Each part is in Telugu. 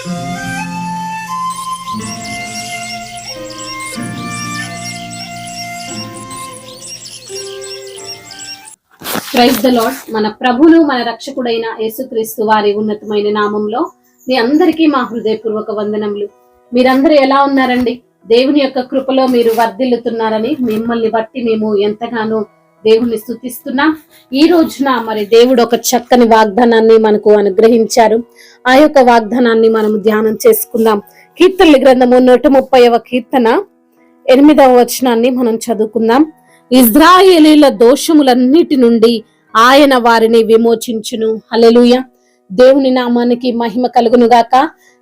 Praise the lord. మన ప్రభువును మన రక్షకుడైన యేసుక్రీస్తు వారి ఉన్నతమైన నామంలో మీ అందరికీ మా హృదయపూర్వక వందనములు. మీరందరూ ఎలా ఉన్నారండి? దేవుని యొక్క కృపలో మీరు వర్ధిల్లుతున్నారని మిమ్మల్ని బట్టి మేము ఎంతగానో దేవుని స్తుతిస్తున్నాం. ఈ రోజున మరి దేవుడు ఒక చక్కని వాగ్దానాన్ని మనకు అనుగ్రహించారు. ఆ యొక్క వాగ్దానాన్ని మనము ధ్యానం చేసుకుందాం. కీర్తనల గ్రంథము 130వ కీర్తన 8వ వచనాన్ని మనం చదువుకుందాం. ఇజ్రాయేలీల దోషములన్నిటి నుండి ఆయన వారిని విమోచించును. హల్లెలూయా. దేవుని నామానికి మహిమ కలుగును గాక.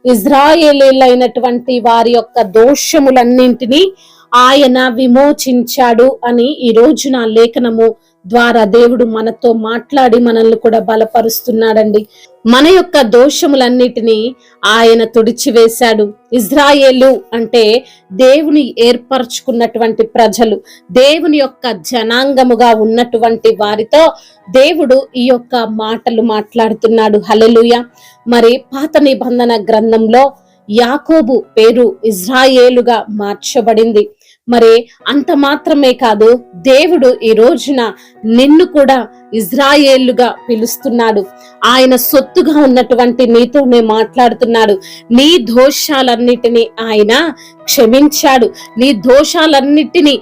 ఇజ్రాయేలీలైనటువంటి వారి యొక్క దోషములన్నింటినీ ఆయన విమోచించాడు అని ఈ రోజున లేఖనము ద్వారా దేవుడు మనతో మాట్లాడి మనల్ని కూడా బలపరుస్తున్నాడండి. మన యొక్క దోషములన్నిటినీ ఆయన తుడిచివేశాడు. ఇజ్రాయేలు అంటే దేవుని ఏర్పరచుకున్నటువంటి ప్రజలు, దేవుని యొక్క జనాంగముగా ఉన్నటువంటి వారితో దేవుడు ఈ యొక్క మాటలు మాట్లాడుతున్నాడు. హల్లెలూయా. మరి పాత నిబంధన గ్రంథంలో యాకోబు పేరు ఇజ్రాయేలుగా మార్చబడింది. మరి అంత మాత్రమే కాదు, దేవుడు ఈ రోజున నిన్ను కూడా ఇజ్రాయేలుగా పిలుస్తున్నాడు. ఆయన సొత్తుగా ఉన్నటువంటి నీతోనే మాట్లాడుతున్నాడు. నీ దోషాలన్నిటినీ ఆయన క్షమించాడు. నీ దోషాలన్నిటినీ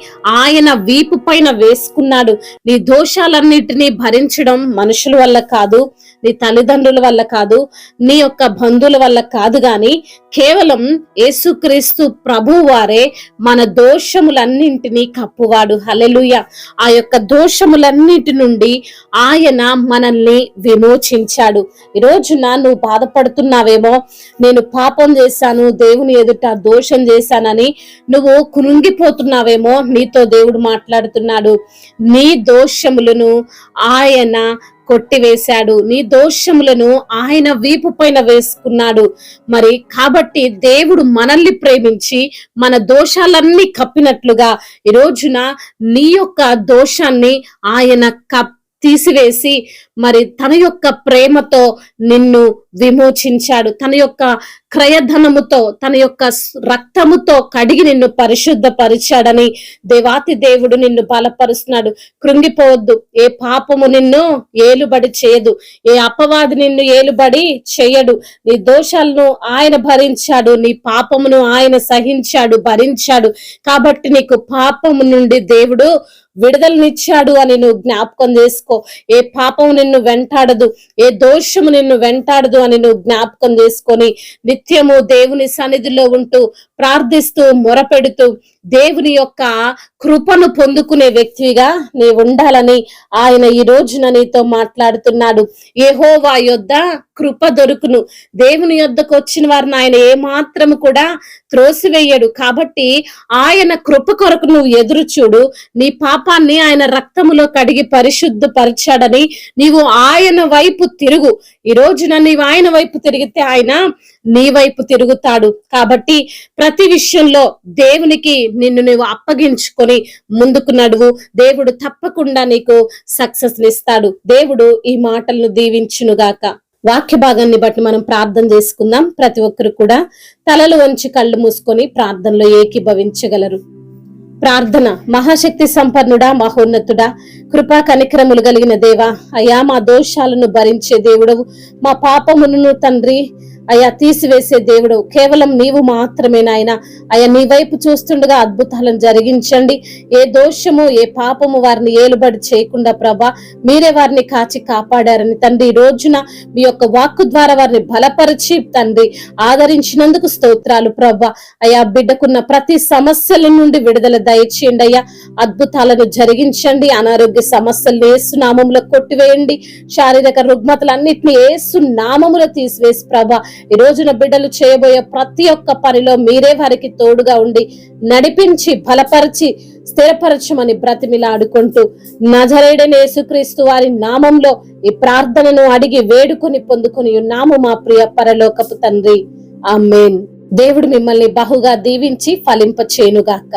ఆయన వీపు పైన వేసుకున్నాడు. నీ దోషాలన్నిటినీ భరించడం మనుషుల వల్ల కాదు, నీ తల్లిదండ్రుల వల్ల కాదు, నీ యొక్క బంధువుల వల్ల కాదు, గాని కేవలం యేసుక్రీస్తు ప్రభువు వారే మన దోషములన్నింటినీ కప్పువాడు. హల్లెలూయా. ఆ యొక్క దోషములన్నిటి నుండి ఆయన మనల్ని విమోచించాడు. ఈ రోజున నువ్వు బాధపడుతున్నావేమో, నేను పాపం చేశాను, దేవుని ఎదుట దోషం చేశానని నువ్వు కృంగిపోతున్నావేమో. నీతో దేవుడు మాట్లాడుతున్నాడు. నీ దోషములను ఆయన కొట్టివేశాడు. నీ దోషములను ఆయన వీపు పైన వేసుకున్నాడు. మరి కాబట్టి దేవుడు మనల్ని ప్రేమించి మన దోషాలన్నీ కప్పినట్లుగా ఈ రోజున నీ యొక్క దోషాన్ని ఆయన తీసివేసి మరి తన యొక్క ప్రేమతో నిన్ను విమోచించాడు. తన యొక్క క్రయధనముతో, తన యొక్క రక్తముతో కడిగి నిన్ను పరిశుద్ధపరిచాడని దేవాతి దేవుడు నిన్ను బలపరుస్తున్నాడు. కృంగిపోవద్దు. ఏ పాపము నిన్ను ఏలుబడి చేయదు, ఏ అపవాది నిన్ను ఏలుబడి చేయడు. నీ దోషాలను ఆయన భరించాడు, నీ పాపమును ఆయన సహించాడు, భరించాడు. కాబట్టి నీకు పాపము నుండి దేవుడు విడుదలనిచ్చాడు అని నువ్వు జ్ఞాపకం చేసుకో. ఏ పాపము నిన్ను వెంటాడదు, ఏ దోషము నిన్ను వెంటాడదు అని నువ్వు జ్ఞాపకం చేసుకొని నిత్యము దేవుని సన్నిధిలో ఉంటూ ప్రార్థిస్తూ మొరపెడుతూ దేవుని యొక్క కృపను పొందుకునే వ్యక్తిగా నీ ఉండాలని ఆయన ఈ రోజున నీతో మాట్లాడుతున్నాడు. యెహోవా యొద్ద కృప దొరుకును. దేవుని యొద్దకు వచ్చిన వారిని ఆయన ఏమాత్రము కూడా త్రోసివేయడు. కాబట్టి ఆయన కృప కొరకు నువ్వు ఎదురు చూడు. నీ పాపాన్ని ఆయన రక్తములో కడిగి పరిశుద్ధపరిచాడని నీవు ఆయన వైపు తిరుగు. ఈ రోజున నీవు ఆయన వైపు తిరిగితే ఆయన నీ వైపు తిరుగుతాడు. కాబట్టి ప్రతి విషయంలో దేవునికి నిన్ను నువ్వు అప్పగించుకొని ముందుకు నడువు. దేవుడు తప్పకుండా నీకు సక్సెస్ ఇస్తాడు. దేవుడు ఈ మాటలను దీవించునుగాక. వాక్య భాగాన్ని బట్టి మనం ప్రార్థన చేసుకుందాం. ప్రతి ఒక్కరు కూడా తలలు వంచి కళ్ళు మూసుకొని ప్రార్థనలో ఏకీభవించగలరు. ప్రార్థన. మహాశక్తి సంపన్నుడా, మహోన్నతుడా, కృపా కనికరములు కలిగిన దేవా, అయ్యా మా దోషాలను భరించే దేవుడవు, మా పాపములను తండ్రి అయ్యా తీసివేసే దేవుడు కేవలం నీవు మాత్రమే నాయన. అయ్యా నీ వైపు చూస్తుండగా అద్భుతాలను జరిగించండి. ఏ దోషము ఏ పాపము వారిని ఏలుబడి చేయకుండా ప్రభా మీరే వారిని కాచి కాపాడారని తండ్రి ఈ రోజున మీ యొక్క వాక్కు ద్వారా వారిని బలపరిచి తండ్రి ఆదరించినందుకు స్తోత్రాలు ప్రభా. అయ్యా బిడ్డకున్న ప్రతి సమస్యల నుండి విడుదల దయచేయండి అయ్యా. అద్భుతాలను జరిగించండి. అనారోగ్య సమస్యలను యేసు నామములో కొట్టివేయండి. శారీరక రుగ్మతలన్నిటిని యేసు నామములో తీసివేసి ప్రభా ఈ రోజున బిడ్డలు చేయబోయే ప్రతి ఒక్క పనిలో మీరే వారికి తోడుగా ఉండి నడిపించి బలపరిచి స్థిరపరచమని బ్రతిమిలాడుకుంటూ నజరేయుడైన యేసుక్రీస్తు వారి నామంలో ఈ ప్రార్థనను అడిగి వేడుకొని పొందుకొని ఉన్నాము మా ప్రియ పరలోకపు తండ్రి. ఆమేన్. దేవుడు మిమ్మల్ని బహుగా దీవించి ఫలింపచేయునుగాక.